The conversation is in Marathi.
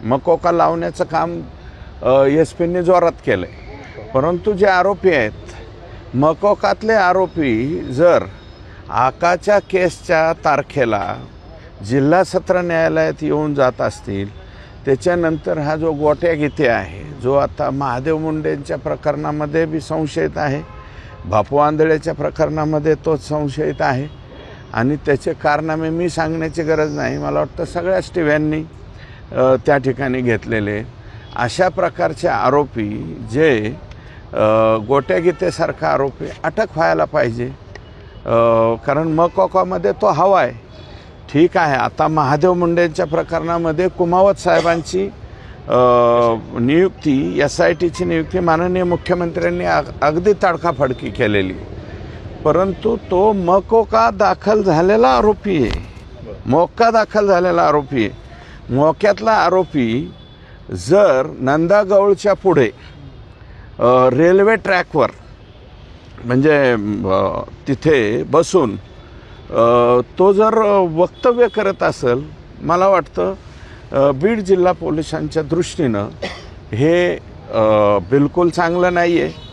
मकोका लावण्याचं काम SP जोरात केलं आहे। परंतु जे आरोपी आहेत मकोकातले आरोपी जर आकाच्या केसच्या तारखेला जिल्हा सत्र न्यायालयात येऊन जात असतील, त्याच्यानंतर हा जो गोट्या गीते आहे, जो आता महादेव मुंडेंच्या प्रकरणामध्ये बी संशयित आहे, बापू आंधळेच्या प्रकरणामध्ये तोच संशयित आहे आणि त्याचे कारनामे मी सांगण्याची गरज नाही, मला वाटतं सगळ्याच टीव्यांनी त्या ठिकाणी घेतलेले अशा प्रकारचे आरोपी जे गोट्या गीतेसारखा आरोपी अटक व्हायला पाहिजे। कारण मकोकामध्ये तो हवा आहे। ठीक आहे, आता महादेव मुंडेंच्या प्रकरणामध्ये कुमावत साहेबांची नियुक्ती SITची नियुक्ती माननीय मुख्यमंत्र्यांनी अगदी तडकाफडकी केलेली, परंतु तो मकोका दाखल झालेला आरोपी आहे, मोक्का दाखल झालेला आरोपी आहे। मोक्यातला आरोपी जर नंदागौळच्या पुढे रेल्वे ट्रॅकवर म्हणजे तिथे बसून तो जर वक्तव्य करत असेल, मला वाटतं बीड जिल्हा पोलिसांच्या दृष्टीनं हे बिलकुल चांगलं नाही आहे।